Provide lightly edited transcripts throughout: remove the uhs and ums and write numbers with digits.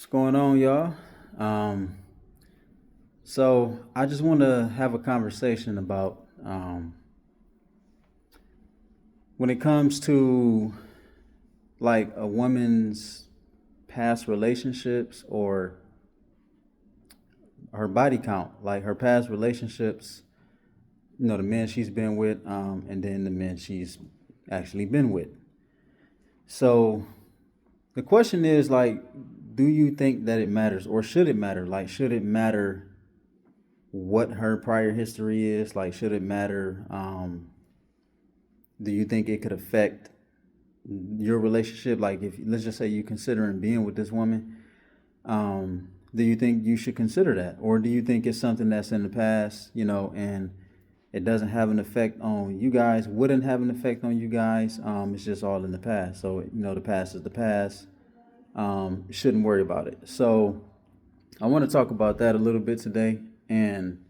What's going on, y'all? Um, so I just want to have a conversation about when it comes to like a woman's past relationships or her body count, like her past relationships, the men she's been with, and then the men she's actually been with. So the question is like, do you think that it matters or should it matter? Like, should it matter what her prior history is? Like, should it matter? Do you think it could affect your relationship? Like, if let's just say you considering being with this woman, do you think you should consider that, or do you think it's something that's in the past, and it doesn't have an effect on you guys? Wouldn't have an effect on you guys. It's just all in the past. So the past is the past. Shouldn't worry about it. So I want to talk about that a little bit today, and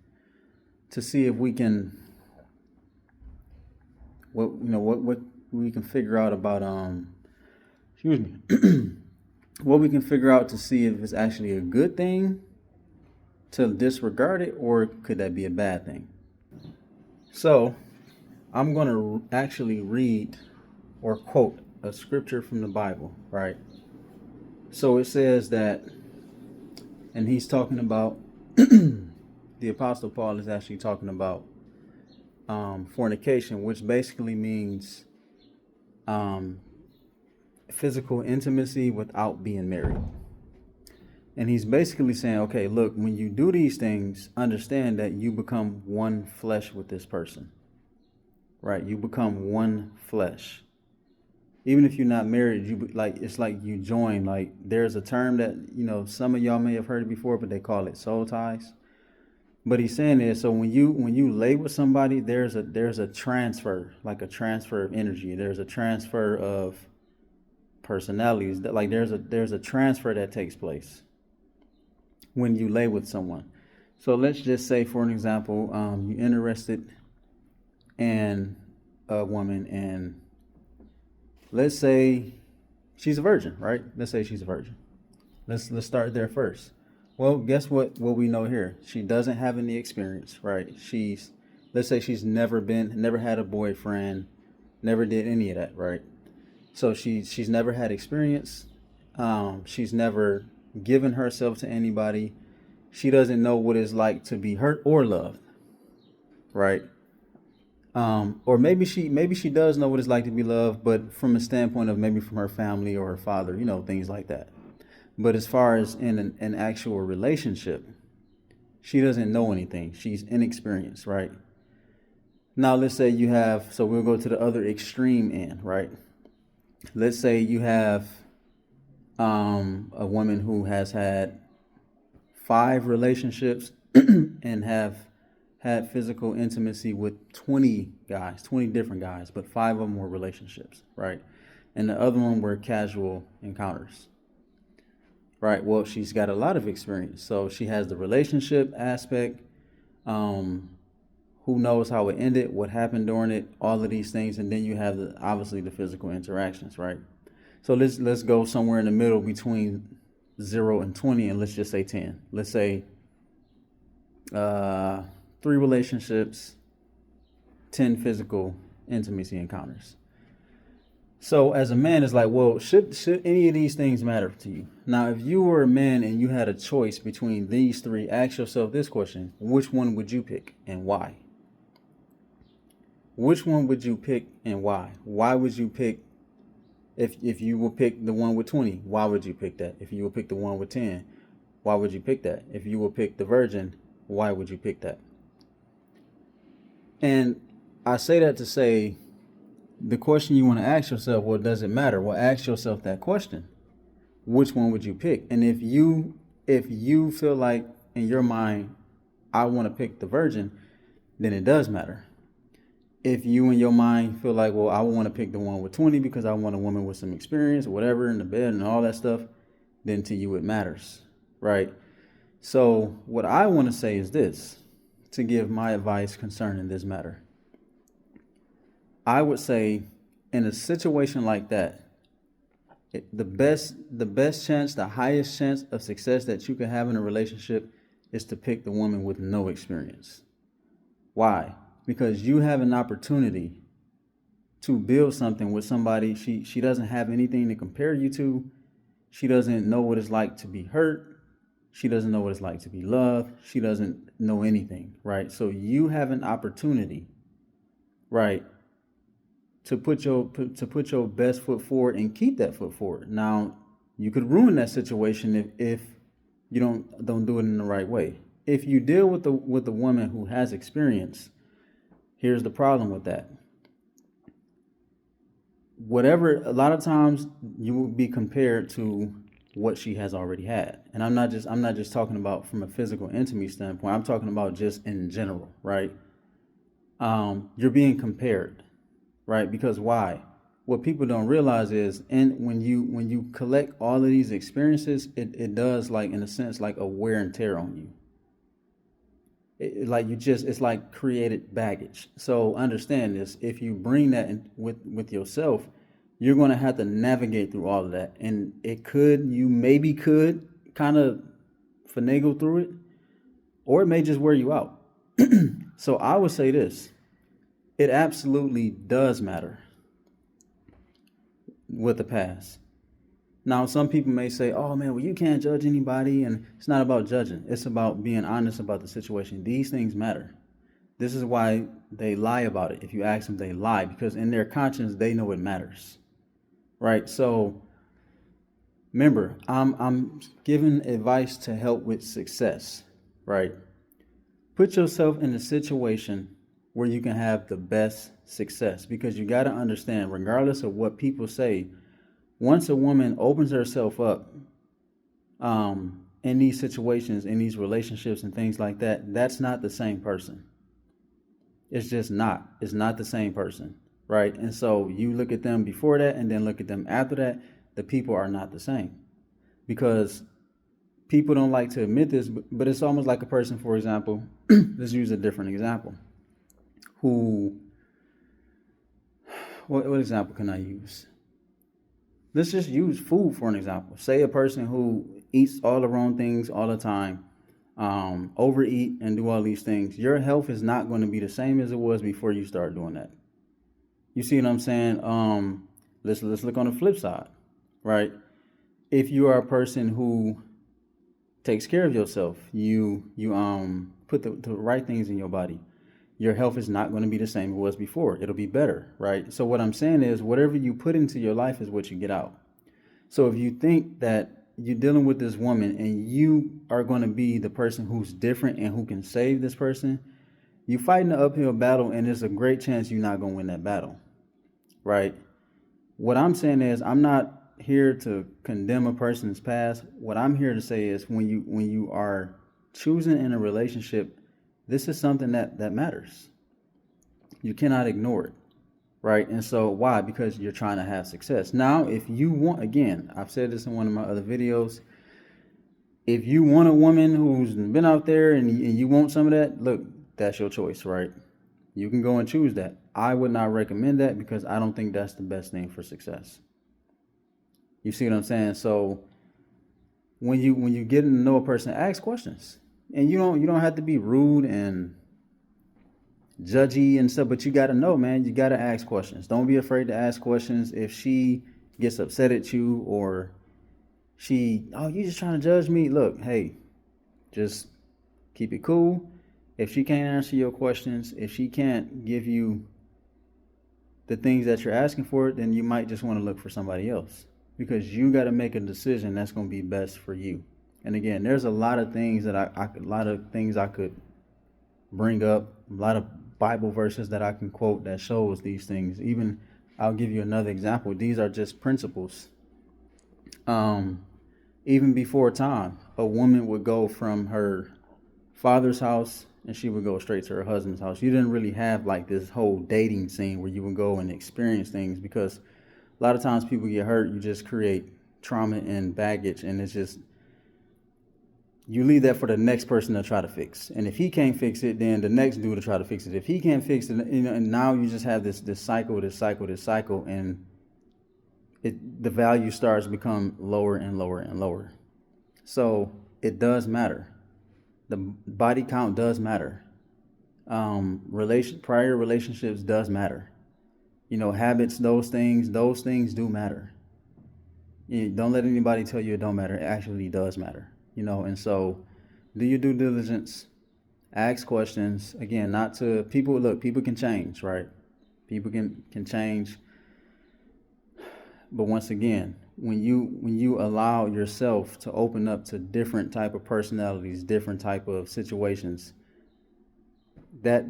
to see if we can what we can figure out about excuse me what we can figure out to see if it's actually a good thing to disregard it, or could that be a bad thing. So I'm going to actually read or quote a scripture from the Bible, right? So it says that, and he's talking about the Apostle Paul is actually talking about fornication, which basically means um, physical intimacy without being married. And he's basically saying, okay, look, when you do these things, understand that you become one flesh with this person, right? You become one flesh. Even if you're not married, it's like you join. Like, there's a term that some of y'all may have heard it before, but they call it soul ties. But he's saying this, so when you lay with somebody, there's a transfer, like a transfer of energy. There's a transfer of personalities. That, like, there's a transfer that takes place when you lay with someone. So let's just say, for an example, you're interested in a woman, and let's say she's a virgin, right? Let's say she's a virgin. Let's start there first. Well, guess what we know here? She doesn't have any experience, right? Let's say she's never had a boyfriend, never did any of that, right? So she's never had experience. She's never given herself to anybody. She doesn't know what it's like to be hurt or loved, right? Or maybe she does know what it's like to be loved, but from a standpoint of maybe from her family or her father, things like that. But as far as in an actual relationship, she doesn't know anything. She's inexperienced, right? Now let's say so we'll go to the other extreme end, right? Let's say you have a woman who has had 5 relationships and have had physical intimacy with 20 guys, 20 different guys, but 5 of them were relationships, right? And the other one were casual encounters. Right. Well, she's got a lot of experience. So she has the relationship aspect. Who knows how it ended, what happened during it, all of these things, and then you have obviously the physical interactions, right? So let's go somewhere in the middle between 0 and 20, and let's just say 10. Let's say 3 relationships, 10 physical intimacy encounters. So as a man, it's like, well, should any of these things matter to you? Now, if you were a man and you had a choice between these 3, ask yourself this question: which one would you pick and why? Which one would you pick and why? Why would you pick, if you will pick the one with 20, why would you pick that? If you will pick the one with 10, why would you pick that? If you will pick the virgin, why would you pick that? And I say that to say, the question you want to ask yourself, well, does it matter? Well, ask yourself that question. Which one would you pick? And if you feel like in your mind, I want to pick the virgin, then it does matter. If you in your mind feel like, well, I want to pick the one with 20 because I want a woman with some experience or whatever in the bed and all that stuff, then to you it matters, right? So what I want to say is this, to give my advice concerning this matter. I would say, in a situation like that, The best chance, the highest chance of success that you can have in a relationship is to pick the woman with no experience. Why? Because you have an opportunity to build something with somebody. She doesn't have anything to compare you to. She doesn't know what it's like to be hurt. She doesn't know what it's like to be loved. She doesn't know anything, right? So you have an opportunity, right, to put your best foot forward and keep that foot forward. Now, you could ruin that situation if you don't do it in the right way. If you deal with the woman who has experience, here's the problem with that. Whatever, a lot of times you will be compared to what she has already had. And I'm not just talking about from a physical intimacy standpoint. I'm talking about just in general, right? You're being compared, right? Because why? What people don't realize is, and when you collect all of these experiences, it does, like, in a sense, like a wear and tear on you. It's like created baggage. So understand this: if you bring that in with yourself, you're going to have to navigate through all of that, and you maybe could kind of finagle through it, or it may just wear you out. So I would say this: it absolutely does matter with the past. Now, some people may say, oh man, well, you can't judge anybody. And it's not about judging. It's about being honest about the situation. These things matter. This is why they lie about it. If you ask them, they lie, because in their conscience, they know it matters. Right? So remember, I'm giving advice to help with success. Right? Put yourself in a situation where you can have the best success, because you got to understand, regardless of what people say, once a woman opens herself up in these situations, in these relationships and things like that, that's not the same person. It's just not. It's not the same person, right? And so you look at them before that and then look at them after that, the people are not the same. Because people don't like to admit this, but it's almost like a person, for example, let's use a different example. What example can I use? Let's just use food for an example. Say a person who eats all the wrong things all the time, overeat and do all these things. Your health is not going to be the same as it was before you start doing that. You see what I'm saying? Let's look on the flip side, right? If you are a person who takes care of yourself, you put the right things in your body, your health is not going to be the same it was before. It'll be better, right? So what I'm saying is, whatever you put into your life is what you get out. So if you think that you're dealing with this woman and you are going to be the person who's different and who can save this person, you're fighting an uphill battle, and there's a great chance you're not going to win that battle, right? What I'm saying is, I'm not here to condemn a person's past. What I'm here to say is, when you are choosing in a relationship, this is something that matters. You cannot ignore it, right? And so why? Because you're trying to have success. Now, if you want, again, I've said this in one of my other videos, if you want a woman who's been out there and you want some of that, look, that's your choice, right? You can go and choose that. I would not recommend that, because I don't think that's the best thing for success. You see what I'm saying? So when you get to know a person, ask questions. And you don't have to be rude and judgy and stuff, but you got to know, man, you got to ask questions. Don't be afraid to ask questions. If she gets upset at you, or you just trying to judge me, look, hey, just keep it cool. If she can't answer your questions, if she can't give you the things that you're asking for, then you might just want to look for somebody else, because you got to make a decision that's going to be best for you. And again, there's a lot of things that I could bring up, a lot of Bible verses that I can quote that shows these things. Even I'll give you another example. These are just principles. Even before time, a woman would go from her father's house and she would go straight to her husband's house. You didn't really have like this whole dating scene where you would go and experience things, because a lot of times people get hurt. You just create trauma and baggage, and it's just, you leave that for the next person to try to fix. And if he can't fix it, then the next dude to try to fix it. If he can't fix it, and now you just have this cycle. And the value starts to become lower and lower and lower. So it does matter. The body count does matter. Prior relationships does matter. Habits, those things do matter. Don't let anybody tell you it don't matter. It actually does matter. And so do your due diligence, ask questions. Again, not to people. Look, people can change, right? People can change. But once again, when you allow yourself to open up to different type of personalities, different type of situations, that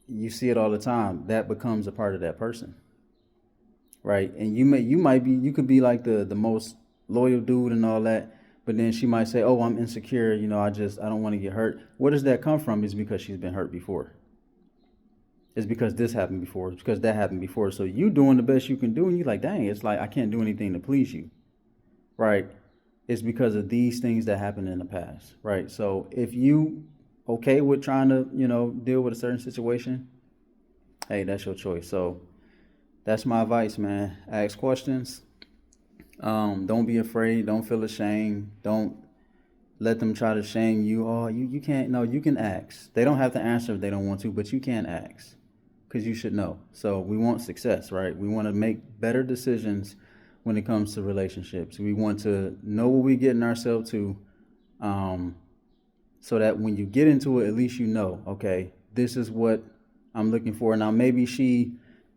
you see it all the time, that becomes a part of that person, right? And you could be like the most loyal dude and all that, but then she might say, oh, I'm insecure, I don't want to get hurt. Where does that come from? Is because she's been hurt before. It's because this happened before. It's because that happened before. So you doing the best you can do, and you're like, dang, it's like I can't do anything to please you, right? It's because of these things that happened in the past, right? So if you okay with trying to, deal with a certain situation, hey, that's your choice. So that's my advice, man. Ask questions. Don't be afraid. Don't feel ashamed. Don't let them try to shame you. Oh, you can't. No, you can ask. They don't have to answer if they don't want to, but you can ask because you should know. So we want success, right? We want to make better decisions when it comes to relationships. We want to know what we're getting ourselves to, so that when you get into it, at least okay, this is what I'm looking for. Now, maybe she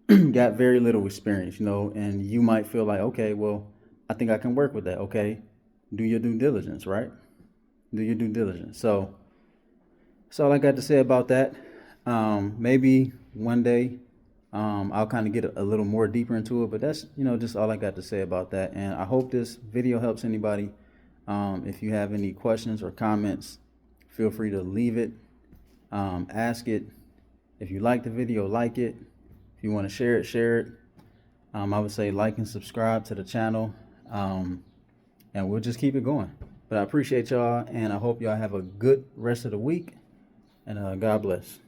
got very little experience, and you might feel like, okay, well, I think I can work with that. Okay, do your due diligence, right? Do your due diligence. So that's all I got to say about that. Maybe one day I'll kind of get a little more deeper into it, but that's, just all I got to say about that. And I hope this video helps anybody. If you have any questions or comments, feel free to leave it, ask it. If you like the video, like it. If you want to share it. I would say like and subscribe to the channel, and we'll just keep it going. But I appreciate y'all, and I hope y'all have a good rest of the week, and God bless.